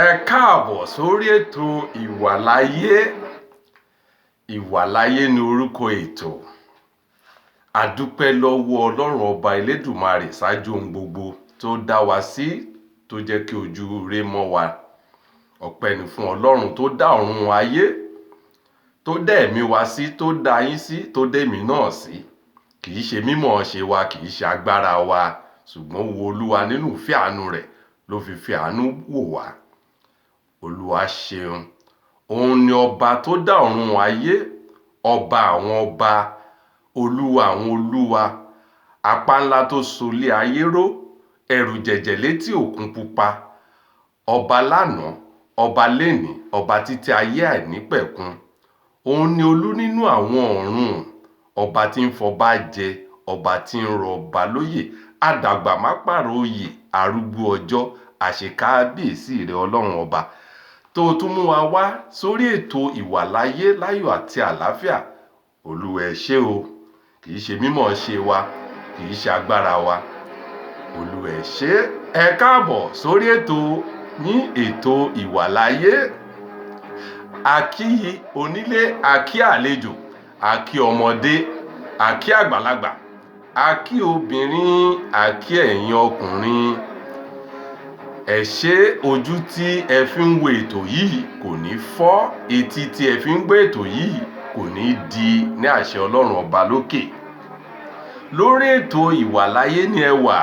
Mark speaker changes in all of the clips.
Speaker 1: Ẹ káàbọ̀ sórí ètò ìwàláyé. Ìwàláyé ni orúkọ ètò. A dúpẹ́ lọ́wọ́ Ọlọ́run ọba Elédùmarè ṣáájú ohun gbogbo tó dá wa sí, tó jẹ́ kí ojú rere mọ́ wa. Ọpẹ́ ni fún Ọlọ́run tó dá ọ̀run ayé, tó dá ẹ̀mí wa sí, tó dá yín sí, tó dá èmi náà sí. Kì í ṣe mímọ̀ ṣe wa, kì í ṣe agbára wa, ṣùgbọ́n wo Olúwa nínú ìfẹ́ àánú rẹ̀ ló fi àánú wò wá. Olúwa ṣeun. Òun ni ọba tó dá ọ̀run ayé, ọba àwọn ọba, olúwa àwọn olúwa, apá ńlá tó solé ayé ró, ẹ̀rù jẹ̀jẹ̀ létí òkun pupa, ọba lánàá, ọba lénìí, ọba títí ayé àìnípẹ̀kun. Òun ni olú nínú àwọn ọ̀run, ọba tí ń fọba jẹ, ọba tí ń rọ ọba lóyè, àdàgbà má pààrọ̀ oyè, arúgbó ọjọ́, àṣekábíyèsí rẹ̀ Ọlọ́run ọba tó tún mú wa wá sórí ètò ìwàláyé láyọ̀ àti àlàáfíà. Olúwa ẹ ṣé o. Kì í ṣe mímọ̀ ṣe wa, kì í ṣe agbára wa. Olúwa ẹ ṣé. Ẹ káàbọ̀ sórí ètò ètò ìwàláyé. A kí onílé, a kí àlejò, a kí ọmọdé, a kí àgbàlagbà, a kí obìnrin, a kí ẹ̀yin ọkùnrin. Ẹ ṣé, ojú tí ẹ fi ń wo ètò yìí kò ní fọ́, etí tí ẹ fi ń gbọ́ ètò yìí kò ní di ní àṣẹ Ọlọ́run ọba lókè. Lórí ètò ìwàláyé ni ẹ wà,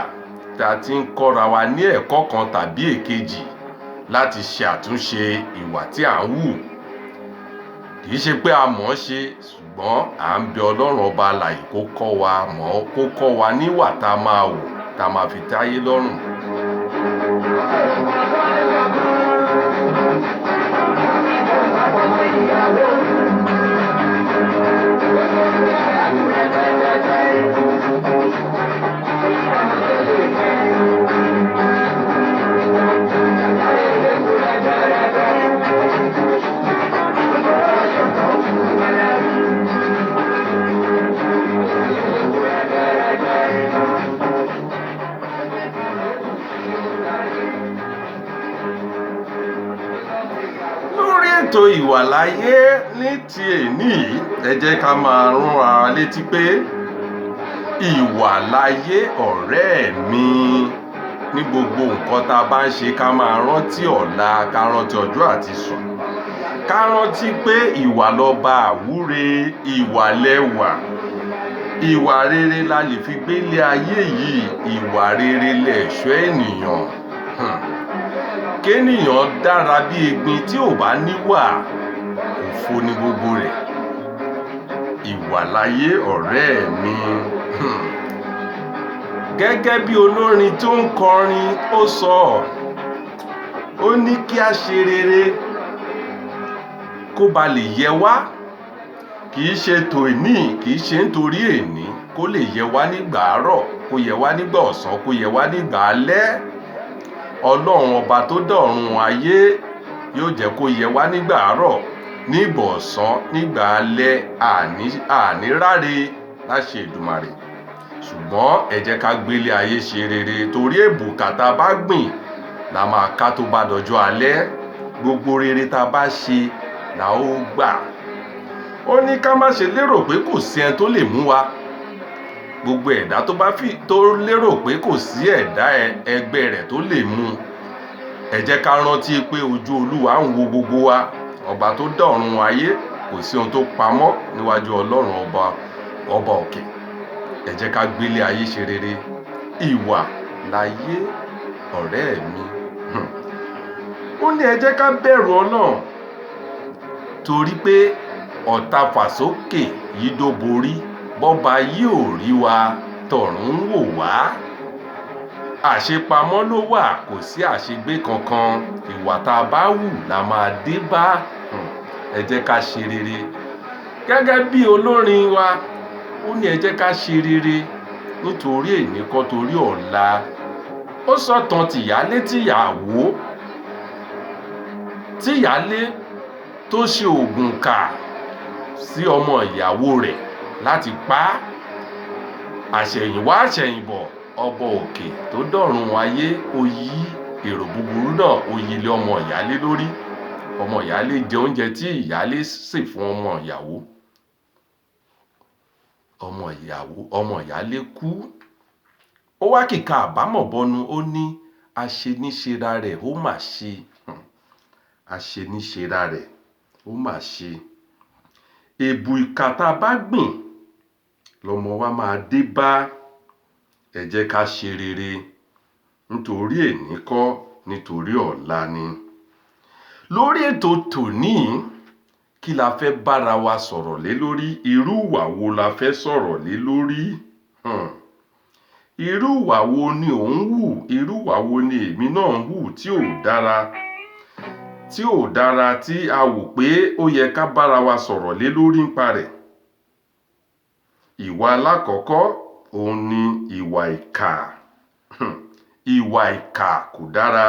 Speaker 1: tá a ti ń kọ́ra wa ní ẹ̀kọ́ kan tàbí èkejì láti ṣe àtúnṣe ìwà tí à ń wù. Kì í ṣe pé a mọ̀ ọ́ ṣe, ṣùgbọ́n à ń bẹ Ọlọ́run ọba alààyè kó kọ́ wa níwà tá a máa wù, tá a máa fi táyé lọ́rùn. Ètò ìwàláyé ní ti èní yìí, ẹ jẹ́ ká máa rán ara létí pé ìwàláyé ọ̀rẹ́ mi, ní gbogbo nǹkan tá a bá ń ṣe ká máa rántí ọ̀la, ká rántí ọjọ́ àti sùn. Ká rántí pé ìwà lọba àwúre, ìwà lẹwà. Ìwà rere la lè fi gbélé ayé yìí, ìwà rere lẹ̀ṣọ́ ènìyàn. Kénìyàn dára bí egbin tí ò bá níwà, òfo ni gbogbo rẹ̀. Ìwàláyé ọ̀rẹ́ mi. Gẹ́gẹ́ bí olórin tó ń kọrin, ó sọ, ó ní kí a ṣe rere kó ba lè yẹ wá. Kì í ṣe tòní, kì í ṣe nítorí èní, kó lè yẹ wá nígbà àárọ̀, kó yẹ wá nígbà ọ̀sán, kó yẹ wá nígbà alẹ́. Ọlọ́run ọba tó dá ọ̀run ayé yóò jẹ́ kó yẹ wá nígbà àárọ̀, nígbà ọ̀sán, nígbà alẹ́, àní ráre láṣẹ Èdùmàrè. Ṣùgbọ́n ẹ jẹ́ ká gbélé ayé ṣe rere, torí èbùkà tá a bá gbìn la máa ká tó bá dọjọ́ alẹ́. Gbogbo rere tá a bá ṣe la ó gbà. Ó ní ká má ṣe lérò pé kò sí ẹni tó lè mú wa. Gbogbo ẹ̀dá tó lérò pé kò sí ẹ̀dá ẹgbẹ́ rẹ̀ tó lè mú. Ẹ jẹ́ ká rántí pé ojú Olúwa ń wo gbogbo wa. Ọba tó dá ọ̀run ayé, kò sí ohun tó pamọ́ níwájú Ọlọ́run ọba òkè. Ẹ jẹ́ ká gbélé ayé ṣe rere. Ìwà láyé ọ̀rẹ́ mi. Ó ní ẹ jẹ́ ká bẹ̀rù Ọlọ́run, torí pé ọ̀tá fàsókè yìí dó borí, bọ́ba yìí ò rí wa, tọ̀run ń wò wá. Àṣepamọ́ ló wà, kò sí àṣegbé kankan. Ìwà tá a bá hù la máa dé bá. Ẹ jẹ́ ká ṣe rere. Gẹ́gẹ́ bí olórin wa, ó ní ẹ jẹ́ ká ṣe rere nítorí èní kọ́ torí ọ̀la. Ó sọ̀tàn tìyálé tìyàwó. Tíyálé tó ṣe ògùn kà sí ọmọ ìyàwó rẹ̀ láti pa á. Àṣẹ̀yìnwá àṣẹ̀yìnbọ̀ ọba òkè tó dọ̀run ayé ó yí èrò búburú náà ó yí lé ọmọ ìyálé lórí. Ọmọ ìyálé jẹ oúnjẹ tí ìyálé sè fún ọmọ ìyàwó. Ọmọ ìyálé kú. Ó wá kìka àbámọ̀ bọnu, ó ní aṣeníṣera rẹ̀ ó mà ṣe. Aṣeníṣera rẹ̀ ó mà ṣe. Èbù ìkà tá a bá gbìn lọmọ wa máa dé bá. Ẹ jẹ́ ká ṣe rere nítorí èní kọ́ nítorí ọ̀la ni. Lórí ètò tòní, kí la fẹ́ bára wa sọ̀rọ̀ lé lórí? Irú ìwà wo la fẹ́ sọ̀rọ̀ lé lórí? Irú ìwà wo ni ò ń hù? Irú ìwà wo ni èmi náà ń hù tí ò dára? Tí ò dára tí a wò pé ó yẹ ká bára wa sọ̀rọ̀ lé lórí nípa rẹ̀. Ìwà alákọ̀ọ́kọ́ òun ni ìwà ìkà. Ìwà ìkà kò dára.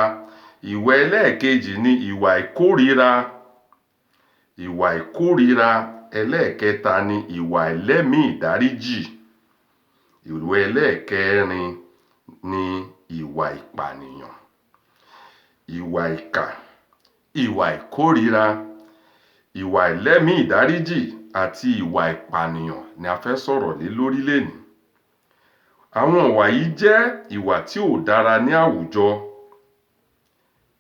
Speaker 1: Ìwà ẹlẹ́ẹ̀kejì ni ìwà ìkórìíra. Ìwà ìkórìíra ẹlẹ́ẹ̀kẹta ni ìwà ẹlẹ́mìí ìdáríjì. Ìwà ẹlẹ́ẹ̀kẹrin ni ìwà ìpànìyàn. Ìwà ìkà, ìwà ìkórìíra, ìwà ẹlẹ́mìí ìdáríjì àti ìwà ìpànìyàn ni a fẹ́ sọ̀rọ̀ lé lórí lénìí. Àwọn ìwà yìí jẹ́ ìwà tí ò dára ní àwùjọ.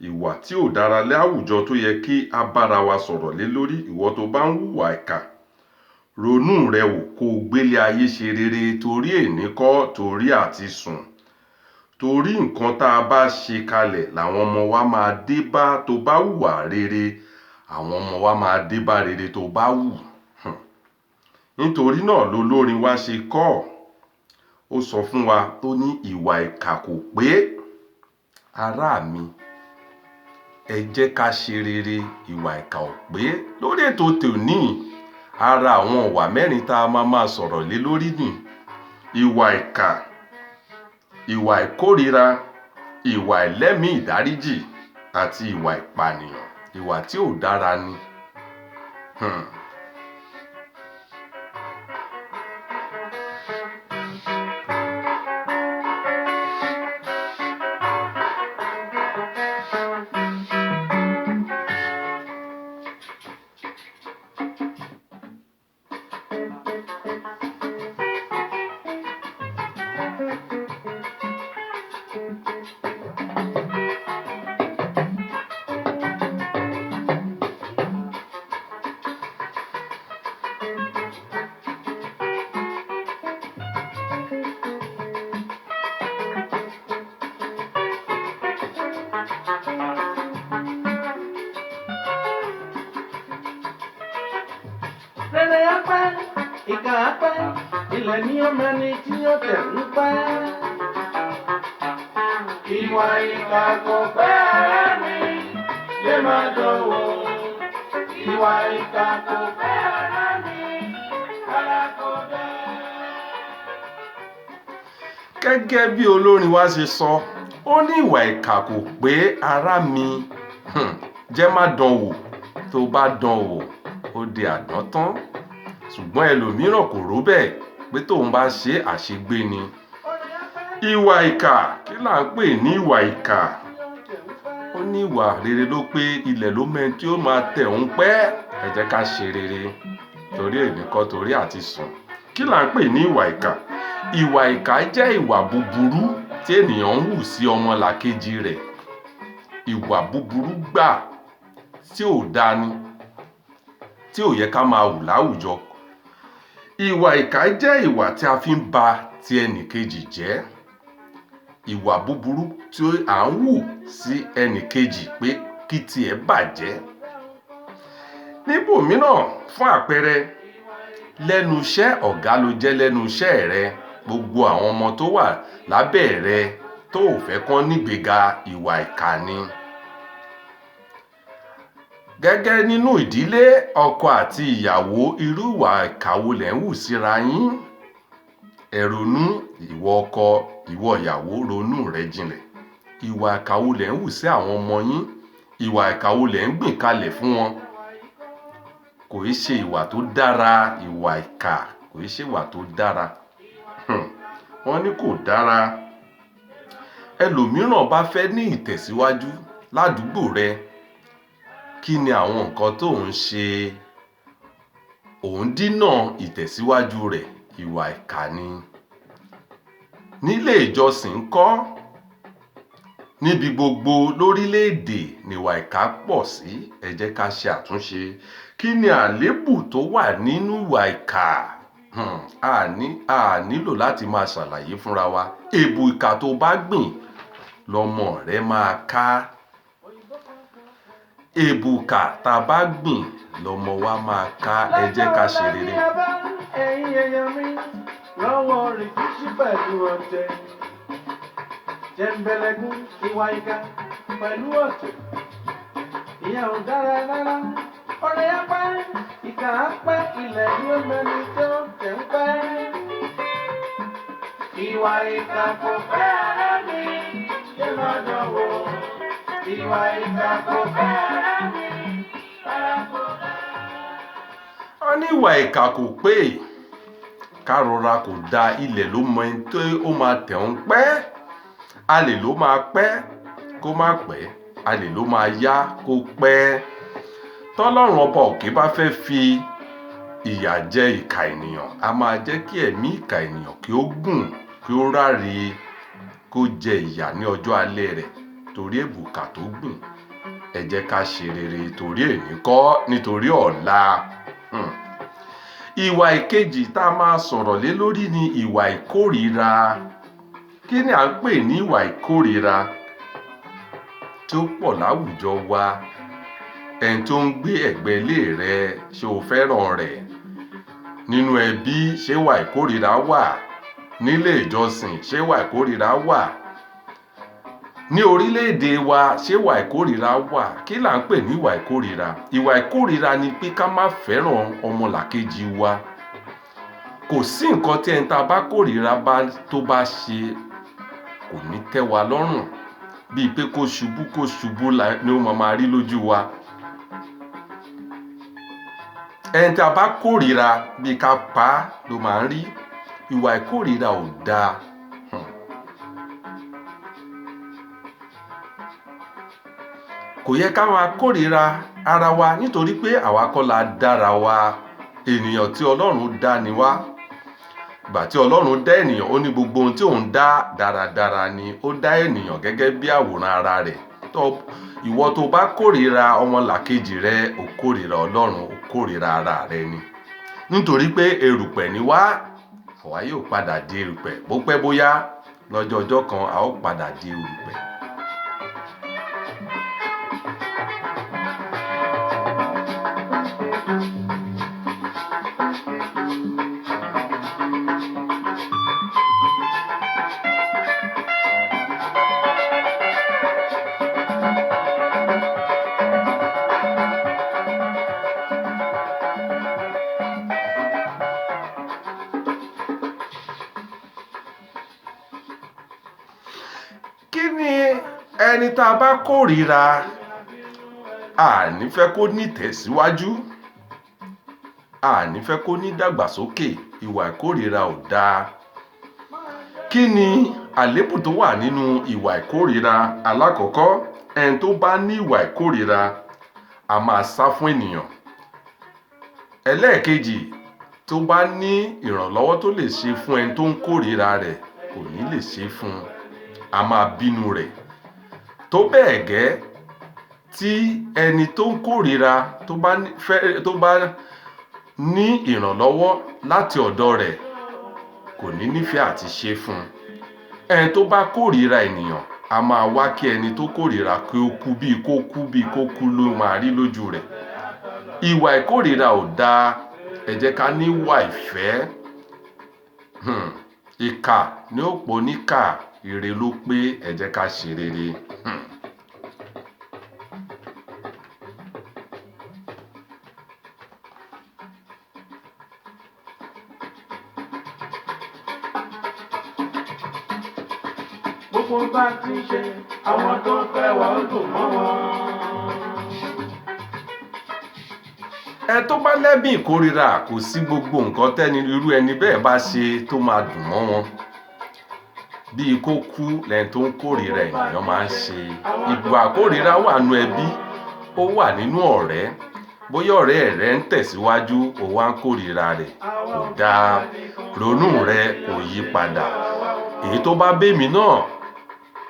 Speaker 1: Ìwà tí ò dára ní àwùjọ tó yẹ kí a bára wa sọ̀rọ̀ lé lórí. Ìwọ tó bá ń hùwà ìkà, ronú rẹ wò kó gbélé ayé ṣe rere torí èní kọ́ torí àti sùn. Torí nǹkan tá a bá ṣe kalẹ̀ làwọn ọmọ wa máa dé bá. Tó bá hùwà rere, àwọn ọmọ wa máa dé bá rere tó bá hù. Nítorí náà lolórin wa ṣe kọ́. Ó sọ fún wa tó ní ìwà ìkà kò pé. Ará mi, ẹ jẹ́ ká ṣe rere. Ìwà ìkà ò pé. Lórí ètò tòní, ara àwọn ìwà mẹ́rin tá a máa sọ̀rọ̀ lé lórí ni ìwà ìkà, ìwà ìkórìíra, ìwà ẹlẹ́mìí ìdáríjì àti ìwà ìpànìyàn. Ìwà tí ò dára ni.
Speaker 2: Rere á pẹ́, ìkà á pẹ́, ilẹ̀ ní ọmọ ẹni tí ó tẹ̀ ń pẹ́. Ìwà ìkà kò pẹ́ ara mi, lè má dánwò. Ìwà ìkà kò pẹ́ ara mi, ara kò dá.
Speaker 1: Gẹ́gẹ́ bí olórin wa ṣe sọ, ó ní ìwà ìkà kò pé ará mi. Jẹ́ má dánwò. Tó bá dánwò, ó di àdántán. Ṣùgbọ́n ẹlòmíràn kò rò bẹ́ẹ̀ pé tóun bá ṣe àṣegbé ni. Ìwà ìkà, kí là ń pè ní ìwà ìkà? Ó ní ìwà rere ló pé ilẹ̀ ló mẹ́ni tí ó máa tẹ̀ ń pẹ́. Ẹ jẹ́ ká ṣe rere torí èní kọ́ torí àti sùn. Kí là ń pè ní ìwà ìkà? Ìwà ìkà jẹ́ ìwà búburú tí ènìyàn ń hù sí ọmọlàkejì rẹ̀. Ìwà búburú gbà tí ò dáni, tí ò yẹ ká máa hù láwùjọ. Ìwà ìkà jẹ́ ìwà tí a fi ń ba ti ẹnìkejì jẹ́. Ìwà búburú tí à ń hù sí ẹnìkejì pé kí tiẹ̀ bàjẹ́. Níbòmíràn, fún àpẹẹrẹ, lẹ́nu iṣẹ́ ọ̀gá ló jẹ́ lẹ́nu iṣẹ́ rẹ. gbogbo àwọn ọmọ tó wà lábẹ́ rẹ tó ò fẹ́ kán nígbéga ìwà ìkà ni. Gẹ́gẹ́ nínú ìdílé ọkọ àti ìyàwó, irú ìwà ìkà wo lẹ̀ ń hù síra yín? Ẹ ronú, ìwọ ọkọ, ìwọ ìyàwó, ronú rẹ jinlẹ̀. Ìwà ìkà wo lẹ̀ ń hù sí àwọn ọmọ yín? Ìwà ìkà wo lẹ̀ ń gbìn kalẹ̀ fún wọn? Kò í ṣe ìwà tó dára. Ìwà ìkà kò í ṣe ìwà tó dára. Wọ́n ní kò dára. Ẹlòmíràn bá fẹ́ ní ìtẹ̀síwájú ládùúgbò rẹ, kí ni àwọn nǹkan tó ń ṣe? Òun dínà ìtẹ̀síwájú rẹ̀. Ìwà ìkà ni. Nílé ìjọsìn ńkọ́? Níbi gbogbo lórílẹ̀-èdè níwà ìkà pọ̀ sí. Ẹ jẹ́ ká ṣe àtúnṣe. Kí ni àléébù tó wà nínú ìwà ìkà? A nílò láti máa ṣàlàyé fúnra wa. Èbù ìkà tó bá gbìn lọmọ rẹ máa ká. Èbù ìkà tá a bá gbìn lọmọ wa máa ká. Ẹ jẹ́ ká ṣe rere.
Speaker 2: Ẹ̀yin èèyàn mi, lọ́wọ́ rìkíṣí pẹ̀lú ọ̀tẹ̀. Jẹ̀ǹbẹ̀lẹ̀kún ìwà ìkà pẹ̀lú ọ̀tẹ̀. Ìyẹn ò dára rárá. Ọ̀rẹ́ á pẹ́, ìkà á pẹ́, ilẹ̀ yóò mẹ́ni tó tẹ̀ ń pẹ́. Ìwà ìkà kò fẹ́ ara mi, ṣé máa dánwò? Ìwà ìkà kò fẹ́ ara mi, rárá kò dára.
Speaker 1: Wọ́n ní ìwà ìkà kò pé. Ká rọra kò da. Ilẹ̀ ló mọ ẹni tó ó máa tẹ̀ ń pẹ́. Alè ló máa pẹ́ kó má pẹ́. Alè ló máa yá kó pẹ́. Tọ́lọ́run ọba òkè bá fẹ́ fi ìyà jẹ ìkà ènìyàn, a máa jẹ́ kí ẹ̀mí ìkà ènìyàn kí ó gùn, kí ó ráre, kó jẹ ìyà ní ọjọ́ alẹ́ rẹ̀ torí èbù ìkà tó gbìn. Ẹ jẹ́ ká ṣe rere torí èní kọ́, nítorí ọ̀la. Ìwà ìkejì tá a máa sọ̀rọ̀ lé lórí ni ìwà ìkórìíra. Kí ni à ń pè ní ìwà ìkórìíra? Tí ó pọ̀ láwùjọ wa. Ẹni tó ń gbé ẹ̀gbẹ́ ilé rẹ, ṣé o fẹ́ràn rẹ̀? Nínú ẹbí, ṣé ìwà ìkórìíra wà? Nílé ìjọsìn, ṣé ìwà ìkórìíra wà? Ní orílẹ̀-èdè wa, ṣé ìwà ìkórìíra wà? Kí là ń pè ní ìwà ìkórìíra? Ìwà ìkórìíra ni pé ká má fẹ́ràn ọmọlàkejì wa. Kò sí nǹkan tí ẹni tá a bá kórìíra tó bá ṣe kò ní tẹ́ wa lọ́rùn. Bíi pé kó ṣubú ni ó máa rí lójú wa. Ẹni tí a bá kórìíra bí ká pa á ló máa ń rí. Ìwà ìkórìíra ò dáa. Kò yẹ ká máa kórìíra ara wa nítorí pé àwa kọ́ la dára wa. Ènìyàn tí Ọlọ́run dá ni wá. Ìgbà tí Ọlọ́run dá ènìyàn, ó ní gbogbo ohun tí òun dá dáradára ni. Ó dá ènìyàn gẹ́gẹ́ bí àwòrán ara rẹ̀. Ìwọ tó bá kórìíra ọmọlàkejì rẹ, o kórìíra Ọlọ́run, o kórìíra ara rẹ ni. Nítorí pé erùpẹ̀ ni wá, àwa yóò padà di erùpẹ̀. Bó pẹ́ bóyá lọ́jọ́ ọjọ́ kan a ó padà di erùpẹ̀. Kí ni ẹni tá a bá kórìíra? A ní fẹ́ kó ní ìtẹ̀síwájú. A ní fẹ́ kó ní ìdàgbàsókè. Ìwà ìkórìíra ò dáa. Kí ni àléébù tó wà nínú ìwà ìkórìíra? Alákọ̀ọ́kọ́, ẹni tó bá ní ìwà ìkórìíra a máa sá fún ènìyàn. Ẹlẹ́ẹ̀kejì, tó bá ní ìrànlọ́wọ́ tó lè ṣe fún ẹni tó ń kórìíra rẹ̀, kò ní lè ṣe fún un. A máa bínú rẹ̀. Tó bẹ́ẹ̀ gẹ́ tí ẹni tó ń kórìíra tó bá ní ìrànlọ́wọ́ láti ọ̀dọ̀ rẹ̀, kò ní nífẹ̀ẹ́ àti ṣe fún un. Ẹni tó bá kórìíra ènìyàn, a máa wá kí ẹni tó kórìíra kí ó kú, bíi kó kú ló máa rí lójú rẹ̀. Ìwà ìkórìíra ò dáa. Ẹ jẹ́ ká ní ìwà ìfẹ́. ìkà ní ó pọ̀ níkà, ire ló pé, ẹ jẹ́ ká ṣe rere.
Speaker 2: Gbogbo bá ti ṣe, àwọn tó fẹ́ wà ó dùn mọ́ wọn.
Speaker 1: Ẹ tó bá lẹ́bi ìkórira, kò sí gbogbo nǹkan tẹ́ni irú ẹni bẹ́ẹ̀ bá ṣe tó máa dùn mọ́ wọn. Bí kó kú lẹ́ni tó ń kórira ènìyàn máa ń ṣe. Ìwà kórira wà nínú ẹbí, ó wà nínú ọ̀rẹ́. Bóyá ọ̀rẹ́ rẹ ń tẹ̀síwájú, ó wá ń kórira rẹ̀, kò dáa. Ronú rẹ kò yí padà. Èyí tó bá bẹ́mi náà,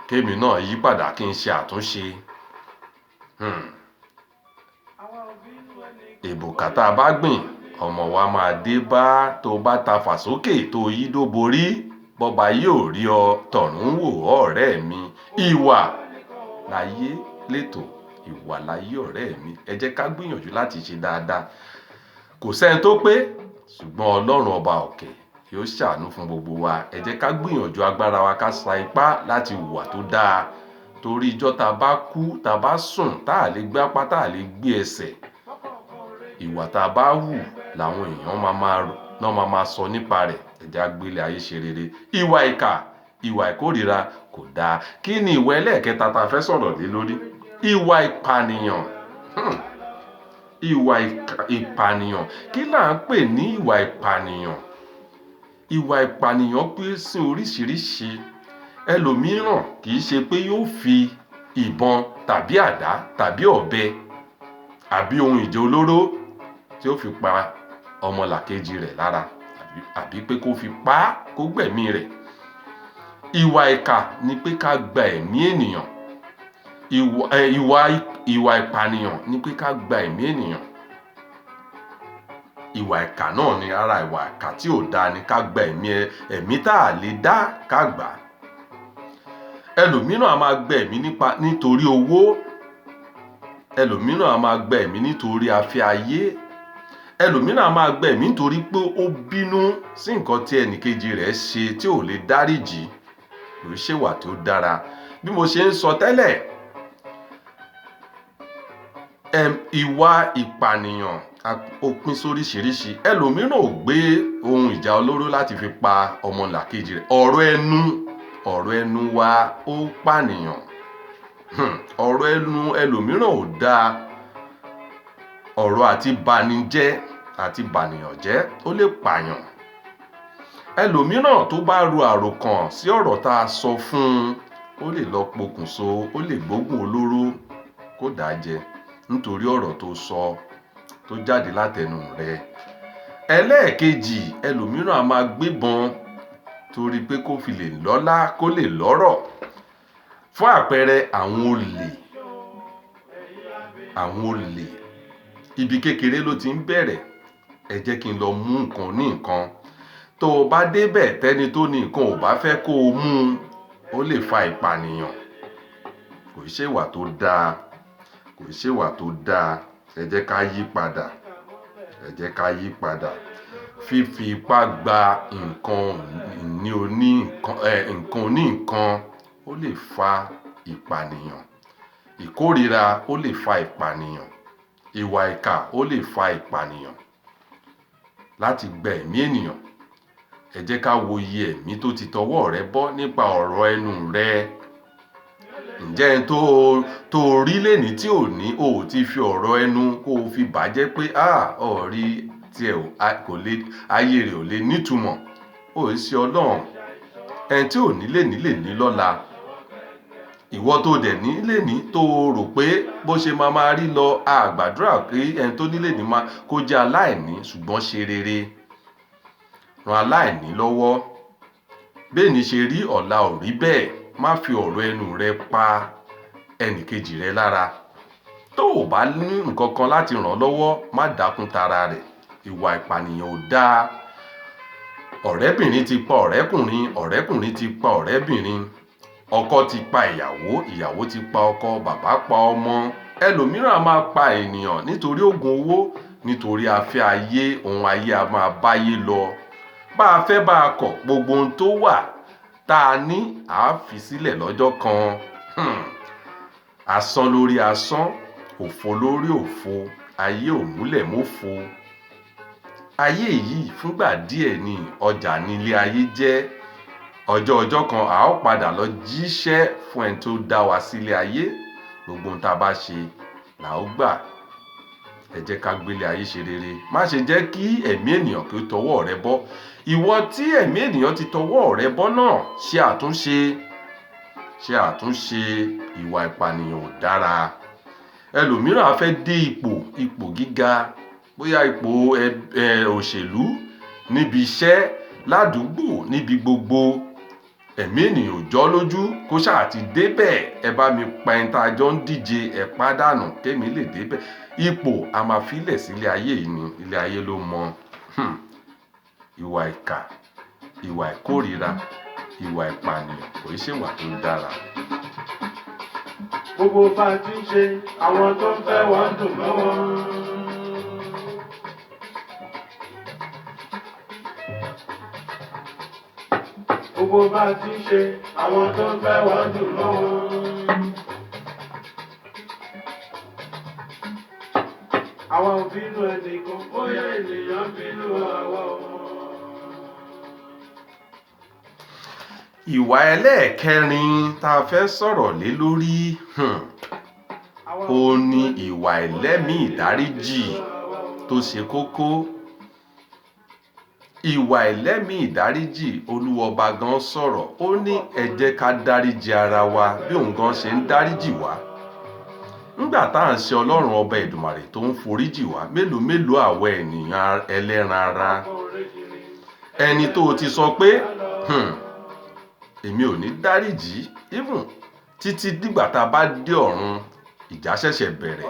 Speaker 1: kémi náà yí padà kí n ṣe àtúnṣe. Èbùkà tá a bá gbìn, ọmọ wa máa dé bá. Tó bá ta fà sókè tó yí dó borí, bọ́ba yóò rí ọ tọ̀run wò ọ̀rẹ́ mi. Ìwà láyé létò, ìwà láyé ọ̀rẹ́ mi. Ẹ jẹ́ ká gbìyànjú láti ṣe dáadáa. Kò sẹ́ni tó pé, ṣùgbọ́n Ọlọ́run ọba òkè yóò ṣàánú fún gbogbo wa. Ẹ jẹ́ ká gbìyànjú agbára wa, ká sa ipá láti hùwà tó dáa. Torí ijọ́ tá bá kú, tá bá sùn, tá à lè gbé apá, tá à lè gbé ẹsẹ̀. Ìwà tá bá hù làwọn èèyàn máa sọ nípa rẹ̀. Ẹ jẹ́ agbélé ayé ṣe rere. Ìwà ìkà, ìwà ìkórira kò dáa. Kí ni ìwà ẹlẹ́ẹ̀kẹta tá fẹ́ sọ̀rọ̀ lé lórí? Ìwà ìpànìyàn. Ìwà ìpànìyàn. Kí là ń pè ní ìwà ìpànìyàn? Ìwà ìpànìyàn pín sí oríṣiríṣi. Ẹlòmíràn kì í ṣe pé yóò fi ìbọn tàbí àdá tàbí ọ̀bẹ àbí ohun ìjà olóró tí ó fi pa ọmọlàkejì rẹ̀ lára, àbí pé kó fi pa á, kó gbẹ̀mí rẹ̀. Ìwà ìkà ni pé ká gba ẹ̀mí ènìyàn. Ìwà ìpànìyàn ni pé ká gba ẹ̀mí ènìyàn. Ìwà ìkà náà ni ara ìwà ìkà tí ò dáa ni ká gba ẹ̀mí tá a lè dá ká gbà. Ẹlòmíràn a máa gba ẹ̀mí nítorí owó. Ẹlòmíràn a máa gba ẹ̀mí nítorí afẹ́ ayé. Ẹlòmíràn a máa gba ẹ̀mí nítorí pé ó bínú sí nǹkan tí ẹnìkejì rẹ̀ ṣe tí ò lè dáríjì. Kò ṣe ìwà tó dára. Bí mo ṣe ń sọ tẹ́lẹ̀, ìwà ìpànìyàn ó pín sóríṣiríṣi. Ẹlòmíràn ò gbé ohun ìjà olóró láti fi pa ọmọlàkejì rẹ̀. Ọ̀rọ̀ ẹnu wa ó pànìyàn. Ọ̀rọ̀ ẹnu ẹlòmíràn ò dáa. Ọ̀rọ̀ àti banijẹ́ àti bànìyàn jẹ́ ó lè pààyàn. Ẹlòmíràn tó bá ro àròkàn sí ọ̀rọ̀ tá a sọ fún un, ó lè lọ pokùnso, ó lè gbógun olóró kó dàá jẹ nítorí ọ̀rọ̀ tó sọ tó jáde látẹnu rẹ̀. Ẹlẹ́ẹ̀kejì, ẹlòmíràn a máa gbébọn torí pé kó fi lè lọ́lá, kó lè lọ́rọ̀. Fún àpẹẹrẹ, àwọn olè. Ibi kékeré ló ti ń bẹ̀rẹ̀. Ẹ jẹ́ kí n lọ mú nǹkan ní nǹkan. Tó o bá débẹ̀ tẹ́ni tó ní nǹkan ò bá fẹ́ kó o mú un, ó lè fa ìpànìyàn. Kò ṣe ìwà tó dáa. Kò ṣe ìwà tó dáa. Ẹ jẹ́ ká yí padà. Ẹ jẹ́ ká yí padà. Fífi ipá gba nǹkan oní nǹkan ó lè fa ìpànìyàn. Ìkórira ó lè fa ìpànìyàn. Ìwà ìkà ó lè fa ìpànìyàn. Láti gba ẹ̀mí ènìyàn, ẹ jẹ́ ká wo iye ẹ̀mí tó ti tọwọ́ rẹ bọ́ nípa ọ̀rọ̀ ẹnu rẹ. Ǹjẹ́ ẹni tó rí lẹ́ni tí ò ní, o ò ti fi ọ̀rọ̀ ẹnu kó o fi bàjẹ́ pé ọ̀rí tiẹ̀ ayé rẹ̀ ò lè nítumọ̀. Ó ṣe Ọlọ́run. Ẹni tí ò ní lè ní lọ́la. Ìwọ tó dẹ̀ ní lè ní tó rò pé bó ṣe máa rí lọ, àgbàdúrà pé ẹni tó ní lè ní máa kó jẹ́ aláìní, ṣùgbọ́n ṣe rere. Ran aláìní lọ́wọ́. Bẹ́ẹ̀ni ṣe rí ọ̀la ò rí bẹ́ẹ̀. Má fi ọ̀rọ̀ ẹnu rẹ pa ẹnìkejì rẹ lára. Tó o bá ní nǹkan kan láti ràn lọ́wọ́, má dákun tara rẹ̀. Ìwà ìpànìyàn ò dáa. Ọ̀rẹ́bìnrin ti pa ọ̀rẹ́kùnrin, ọ̀rẹ́kùnrin ti pa ọ̀rẹ́bìnrin. Ọkọ ti pa ìyàwó, ìyàwó ti pa ọkọ, bàbá pa ọmọ. Ẹlòmíràn a máa pa ènìyàn nítorí oògùn owó, nítorí afẹ́ ayé, ohun ayé a máa báyé lọ. bá a fẹ́ bá a kọ̀, gbogbo ohun tó wà tá a ní à á fi sílẹ̀ lọ́jọ́ kan. Asán lórí asán, òfo lórí òfo, ayé ò múlẹ̀ mófo. Ayé yìí fúngbà díẹ̀ ni, ọjà nílé ayé jẹ́. Ọjọ́ kan a ó padà lọ jíṣẹ́ fún ẹni tó dá wa sílé ayé. Gbogbo ohun tá a bá ṣe là ó gbà. Ẹ jẹ́ ká gbélé ayé ṣe rere. Má ṣe jẹ́ kí ẹ̀mí ènìyàn kí ó tọwọ́ rẹ bọ́. Ìwọ tí ẹ̀mí ènìyàn ti tọwọ́ rẹ bọ́ náà, ṣe àtúnṣe. Ìwà ìpànìyàn ò dára. Ẹlòmíràn á fẹ́ dé ipò gíga, bóyá ipò òṣèlú, níbi iṣẹ́, ládùúgbò, níbi gbogbo. Ẹ̀mí ènìyàn ò jọ lójú kó ṣáà ti débẹ̀. Ẹ bá mi pa ẹni tá a jọ ń díje, ẹ pàdánù kémi lè débẹ̀. Ipò a máa filẹ̀ sílé ayé yìí ni, ilé ayé ló mọ. Ìwà ìkà, ìwà ìkórìíra, ìwà ìpànìyàn kò í ṣèwà tó dára.
Speaker 2: Gbogbo bá ti ń ṣe, àwọn tó ń fẹ́ wọ́n dùn mọ́ wọn. Gbogbo bá ti ń ṣe, àwọn tó ń fẹ́ wọ́n dùn mọ́ wọn. Àwọn òbínú ẹnìkan, bóyá ènìyàn bínú àwa ọmọ.
Speaker 1: Ìwà ẹlẹ́ẹ̀kẹrin tá a fẹ́ sọ̀rọ̀ lé lórí, ó ní ìwà ẹlẹ́mìí ìdáríjì tó ṣe kókó. Ìwà ẹlẹ́mìí ìdáríjì, Olúwa ọba gan sọ̀rọ̀, ó ní ẹ jẹ́ ká dáríjì ara wa bí òun gan ṣe ń dáríjì wá. Nígbà tá à ń ṣe Ọlọ́run ọba Èdùmàrè tó ń foríjì wá, mélòó àwọ̀ ènìyàn ẹlẹ́ran ara. Ẹni tó ti sọ pé èmi ò ní dáríjì, even títí dìgbà tá a bá dé ọ̀run, ìjà ṣẹ̀ṣẹ̀ bẹ̀rẹ̀.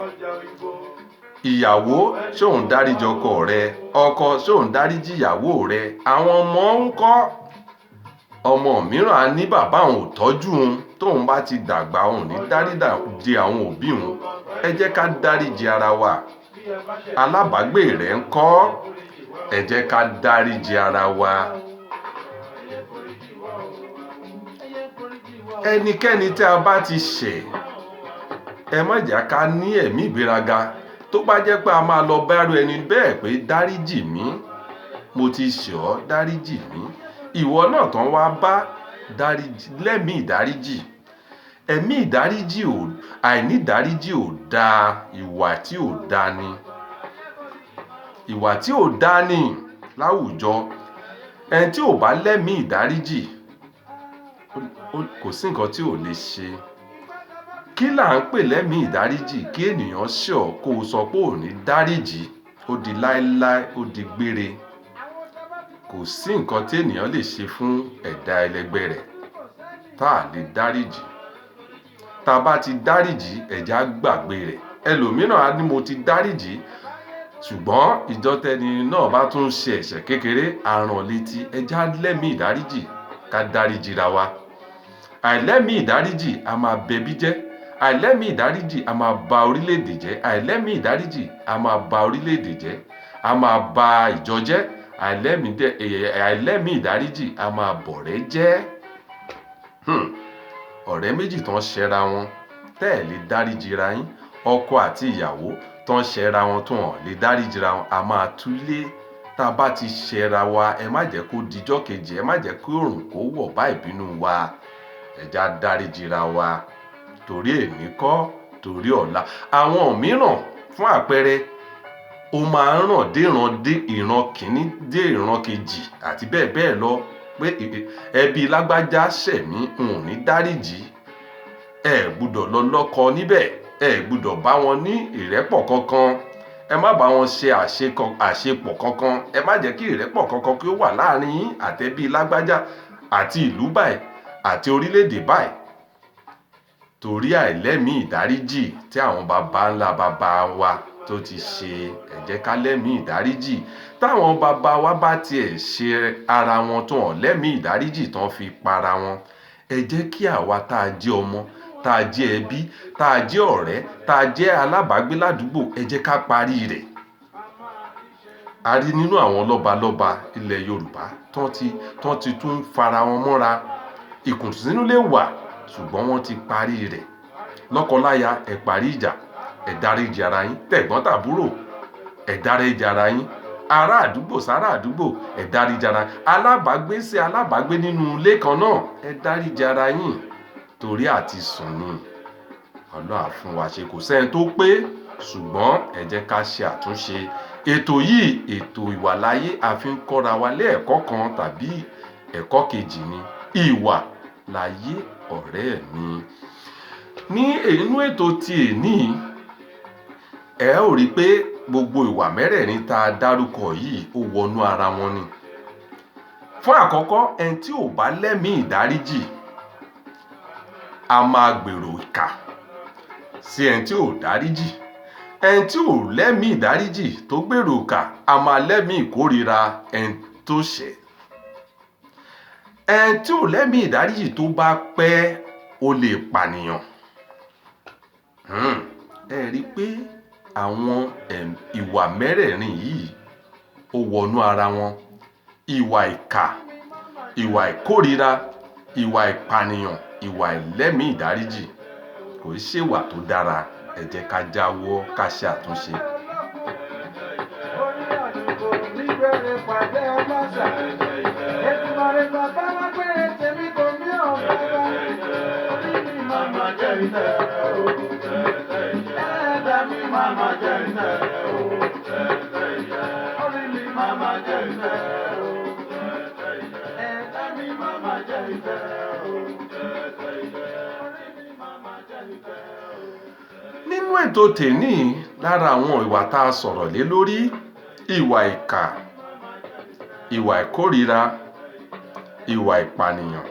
Speaker 1: Ìyàwó ṣé òun dáríjì ọkọ rẹ? Ọkọ ṣé òun dáríjì ìyàwó rẹ? Àwọn ọmọ ń kọ́. Ọmọ mìíràn á ní bàbá òun ò tọ́jú òun, tóun bá ti dàgbà òun ní dáríjì àwọn òbí òun. Ẹ jẹ́ ká dáríjì ara wa. Alábàágbé rẹ̀ ń kọ́. Ẹ jẹ́ ká dáríjì ara wa. Ẹnikẹ́ni tí a bá ti ṣẹ̀, ẹ má jẹ́ ká ní ẹ̀mí ìgbéraga. Tó bá jẹ́ pé a máa lọ bá irú ẹni bẹ́ẹ̀ pé dáríjì mí, mo ti ṣẹ̀ ọ́, dáríjì mí. Ìwọ náà tán wá bá lẹ́mìí ìdáríjì. Ẹ̀mí ìdáríjì àìní ìdáríjì ò dáa, ìwà tí ò dáa ni. Ìwà tí ò dáa ni láwùjọ. Ẹni tí ò bá lẹ́mìí ìdáríjì, kò sí nǹkan tí ò lè ṣe. Kí là ń pè lẹ́mìí ìdáríjì? Kí ènìyàn ṣẹ̀ ọ́ kó o sọ pé ò ní dáríjì, ó di láéláé, ó di gbére. Kò sí nǹkan tí ènìyàn lè ṣe fún ẹ̀dá ẹlẹgbẹ́ rẹ̀ tá a lè dáríjì. Tá a bá ti dáríjì, ẹ jẹ́ á gbàgbé rẹ̀. Ẹlòmíràn á ní mo ti dáríjì, ṣùgbọ́n ìjọ́ tẹni náà bá tún ṣe ẹ̀ṣẹ̀ kékeré, á rán létí. Ẹ jẹ́ á lẹ́mìí ìdáríjì, ká dáríjì ra wa. Àìlẹ́mìí ìdáríjì a máa bẹbí jẹ́. Àìlẹ́mìí ìdáríjì a máa ba orílẹ̀-èdè jẹ́. Àìlẹ́mìí ìdáríjì a máa ba orílẹ̀-èdè jẹ́. A máa ba ìjọ jẹ́. Àìlẹ́mìí ìdáríjì a máa bọ̀rẹ́ jẹ́. Ọ̀rẹ́ méjì tán ṣẹra wọn, tẹ́ ẹ̀ lè dáríjì ra yín. Ọkọ àti ìyàwó tán ṣẹra wọn tó hàn lè dáríjì ra wọn, a máa túlé. Tá a bá ti ṣẹra wa, ẹ má jẹ́ kó dijọ́ kejì, ẹ má jẹ́ kí òòrùn kó wọ̀ bá ìbínú wa. Ẹ jẹ́ á dáríjì ra wa. Torí èní kọ́, torí ọ̀la. Àwọn mìíràn, fún àpẹẹrẹ, ó máa ń ràn dé ìran kìíní dé ìran kejì àti bẹ́ẹ̀ bẹ́ẹ̀ lọ, pé ẹbí lágbájá ṣẹ̀ mí, n ò ní dáríjì. Ẹ gbúdọ̀ lọ lọ́kọ níbẹ̀. Ẹ gbúdọ̀ bá wọn ní ìrẹ́pọ̀ kankan. Ẹ má bá wọn ṣe àṣepọ̀ kankan. Ẹ má jẹ́ kí ìrẹ́pọ̀ kankan kí ó wà láàrin yín àtẹbí lágbájá àti ìlú báyìí àti orílẹ̀-èdè báyìí. Torí àìlẹ́mìí ìdáríjì tí àwọn baba ńlá baba wa tó ti ṣe. Ẹ jẹ́ ká lẹ́mìí ìdáríjì. Táwọn baba wa bá tiẹ̀ ṣe ara wọn tó hàn lẹ́mìí ìdáríjì tán fi para wọn, ẹ jẹ́ kí àwa tá a jẹ́ ọmọ, tá a jẹ́ ẹbí, tá a jẹ́ ọ̀rẹ́, tá a jẹ́ alábàágbé ládùúgbò, ẹ jẹ́ ká parí rẹ̀. a rí nínú àwọn lọ́balọ́ba ilẹ̀ Yorùbá tán ti tún fara wọn mọ́ra. Ìkùnsínú lè wà ṣùgbọ́n wọ́n ti parí rẹ̀. Lọ́kọláya ẹ parí ìjà, ẹ dáríjì ara yín. Tẹ̀gbọ́n tàbúrò ẹ dáríjì ara yín. Ará àdúgbò sára àdúgbò ẹ dáríjì ara yín. Alábàágbé sí alábàágbé nínú ilé kan náà ẹ dáríjì ara yín. Torí àti sùn ni Ọlọ́run á fún wa ṣe. Kò sẹ́ni tó pé, ṣùgbọ́n ẹ jẹ́ ká ṣe àtúnṣe. Ètò yìí, ètò ìwàláyé, a fi ń kọ́ra wa lẹ́ẹ̀kọ́ kan tàbí ẹ̀kọ́ kejì ni. Ìwà láyé ọ̀rẹ́ mi. Ní inú ètò ti èní, ẹ ó rí pé gbogbo ìwà mẹ́rẹ̀ẹ̀rin tá a dárúkọ yìí ó wọnú ara wọn ni. Fún àkọ́kọ́, ẹni tí ò bá lẹ́mìí ìdáríjì a máa gbèrò ìkà sí ẹni tí ò dáríjì. Ẹni tí ò lẹ́mìí ìdáríjì tó gbèrò ìkà a máa lẹ́mìí ìkórìíra ẹni tó ṣẹ̀. Ẹni tí ò lẹ́mìí ìdáríjì tó bá pẹ́ ó lè pànìyàn. Ẹ rí pé àwọn ìwà mẹ́rẹ̀ẹ̀rin yìí ó wọnú ara wọn. Ìwà ìkà, ìwà ìkórìíra, ìwà ìpànìyàn, ìwà ìlẹ́mìí ìdáríjì kò ṣèwà tó dára. Ẹ jẹ́ ká jáwọ́ ká ṣe àtúnṣe.
Speaker 2: Orí àdúgbò nígbèrè pàdé ọlọ́sà. Ètùmọ̀rè bàbá wá péré tèmi kò ní ọ̀fẹ́ bá. Orí mi màmá jẹ́ ìtẹ̀rẹ̀ o. Ẹlẹ́dàá mi màmá jẹ́ ìtẹ̀rẹ̀ o. Orí mi màmá jẹ́ ìtẹ̀rẹ̀ o. Ẹlẹ́dàá mi màmá jẹ́ ìtẹ̀rẹ̀ o. Orí mi màmá jẹ́ ìtẹ̀rẹ̀ o.
Speaker 1: Nínú ètò tèní, lára àwọn ìwà tá a sọ̀rọ̀ lé lórí, ìwà ìkà, ìwà ìkórìíra, ìwà ìpànìyàn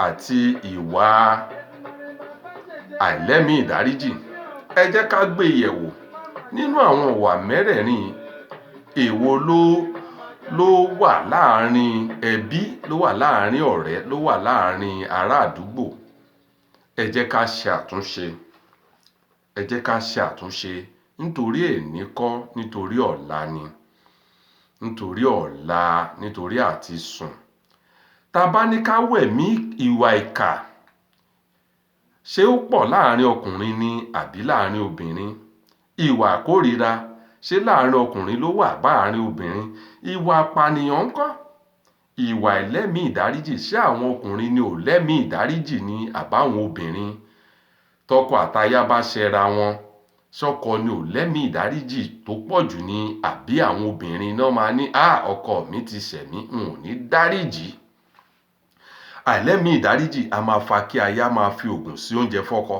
Speaker 1: àti ìwà àìlẹ́mìí ìdáríjì. Ẹ jẹ́ ká gbé yẹ̀wò. Nínú àwọn ìwà mẹ́rẹ̀ẹ̀rin, èwo ló wà láàrin ẹbí, ló wà láàrin ọ̀rẹ́, ló wà láàrin ará àdúgbò? Ẹ jẹ́ ká ṣe àtúnṣe. Ẹ jẹ́ ká ṣe àtúnṣe nítorí èní kọ́, nítorí ọ̀la ni. Nítorí ọ̀la, nítorí àti sùn. Tá bá ní ká wẹ̀mí ìwà ìkà, ṣé ó pọ̀ láàrin ọkùnrin ni àbí láàrin obìnrin? Ìwà ìkórìíra, ṣé láàrin ọkùnrin ló wà láàrin obìnrin? Ìwà ìpànìyàn ńkọ́? Ìwà ìlẹ́mìí ìdáríjì, ṣé àwọn ọkùnrin ni ò lẹ́mìí ìdáríjì ni àbáwọn obìnrin? Tọkọ àtaya bá ṣẹra wọn, ṣọkọ ni ò lẹ́mìí ìdáríjì tó pọ̀ jù ni àbí àwọn obìnrin náà máa ní ọkọ mi ti ṣẹ̀ mí, n ò ní dáríjì? Àìlẹ́mìí ìdáríjì a máa fa kí aya máa fi oògùn sí oúnjẹ fọ́kọ.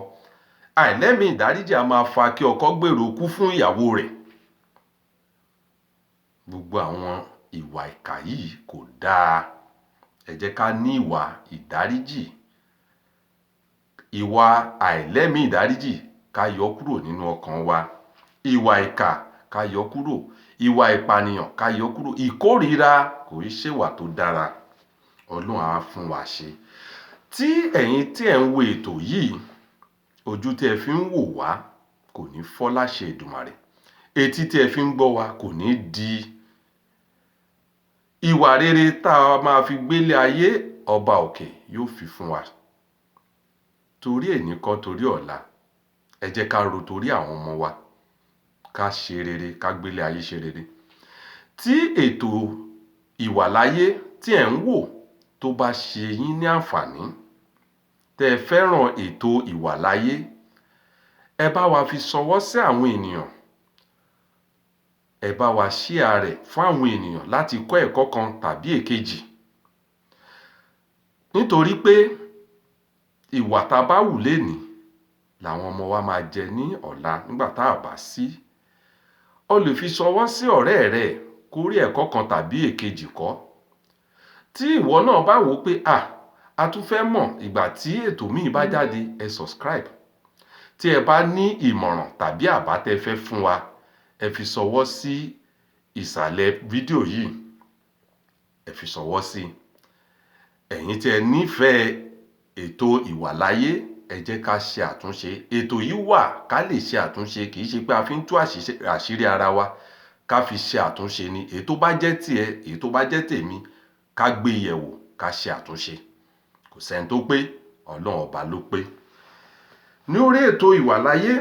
Speaker 1: Àìlẹ́mìí ìdáríjì a máa fa kí ọkọ gbèrò ikú fún ìyàwó rẹ̀. Gbogbo àwọn ìwà ìkà yìí kò dáa. Ẹ jẹ́ ká ní ìwà ìdáríjì. Ìwà àìlẹ́mìí ìdáríjì ká yọ kúrò nínú ọkàn wa. Ìwà ìkà ká yọ kúrò. Ìwà ìpànìyàn ká yọ kúrò. Ìkórìíra kò ṣèwà tó dára. Ọlọ́run á fún wa ṣe. Tí ẹ̀yin tí ẹ̀ ń wo ètò yìí, ojú tí ẹ fi ń wò wá kò ní fọ́ láṣẹ Èdùmàrè. Etí tí ẹ fi ń gbọ́ wa kò ní di. Ìwà rere tá a máa fi gbélé ayé, ọba òkè yóò fi fún wa. Torí èní kọ́, torí ọ̀la. Ẹ jẹ́ ká ro torí àwọn ọmọ wa. Ká ṣe rere, ká gbélé ayé ṣe rere. Tí ètò ìwàláyé tí ẹ̀ ń wò tó bá ṣe yín ní àǹfààní, tẹ́ ẹ fẹ́ràn ètò ìwàláyé, ẹ bá wa fi ṣọwọ́ sí àwọn ènìyàn. Ẹ bá wa share rẹ̀ fún àwọn ènìyàn láti kọ́ ẹ̀kọ́ kan tàbí èkejì. Nítorí pé ìwà tá a bá wù lénìí làwọn ọmọ wa máa jẹ ní ọ̀la nígbà tá a bá sí. O lè fi ṣọwọ́ sí ọ̀rẹ́ rẹ̀ kó rí ẹ̀kọ́ kan tàbí èkejì kọ́. Tí ìwọ náà bá wò pé a tún fẹ́ mọ̀ ìgbà tí ètò míì bá jáde, ẹ subscribe. Tí ẹ bá ní ìmọ̀ràn tàbí àbá tẹ́ fẹ́ fún wa, ẹ fi ṣọwọ́ sí ìsàlẹ̀ fídíò yìí. Ẹ fi ṣọwọ́ sí. Ẹ̀yin tí ẹ nífẹ̀ẹ́ ètò ìwàláyé, ẹ jẹ́ ká ṣe àtúnṣe. Ètò yìí wà ká lè ṣe àtúnṣe, kì í ṣe pé a fi ń tú àṣírí ara wa. ká fi ṣe àtúnṣe ni. Èyí tó bá jẹ́ tiẹ̀, èyí tó bá jẹ́ tèmi, ká gbé yẹ̀wò ká ṣe àtúnṣe. Kò sẹ́ni tó pé, Ọlọ́run ọba ló pé. Ní orí ètò ìwàláyé,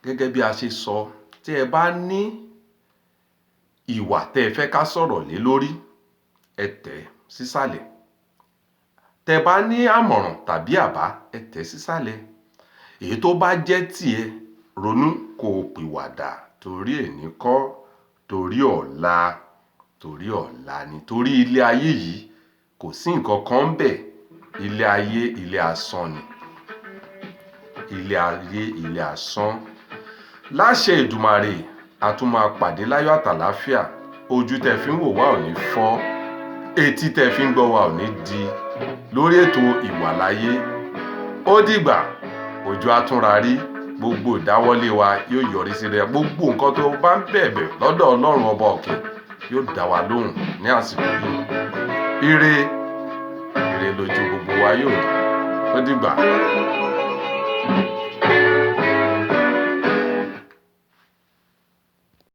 Speaker 1: gẹ́gẹ́ bí a ṣe sọ, tí ẹ bá ní ìwà tẹ́ ẹ fẹ́ ká sọ̀rọ̀ lé lórí, ẹ tẹ̀ sísàlẹ̀. Tẹ́ bá ní àmọ̀ràn tàbí àbá, ẹ tẹ̀ sísàlẹ̀. Èyí tó bá jẹ́ tiẹ̀, ronú kó o pìwàdà, torí èní kọ́, torí ọ̀la, torí ọ̀la ni. Torí ilé ayé yìí kò sí nǹkan kan ńbẹ̀. Ilé ayé, ilé asán ni. Ilé ayé, ilé asán. Láṣẹ Èdùmàrè, a tún máa pàdé láyọ̀ àtàlàáfíà. Ojú tẹ́ fi ń wò wá ò ní fọ́, etí tẹ́ fi ń gbọ́ wá ò ní di. Lórí ètò ìwàláyé, ó dìgbà. Ojú atúnra rí, gbogbo ìdáwọ́lé wa yóò yọrí sí rere. Gbogbo nǹkan tó bá ń bẹ̀bẹ̀ lọ́dọ̀ Ọlọ́run ọba òkè yóò dá wa lóhùn ní àsìkò yìí. Ire lójú gbogbo wa yóò rí. Ó dìgbà.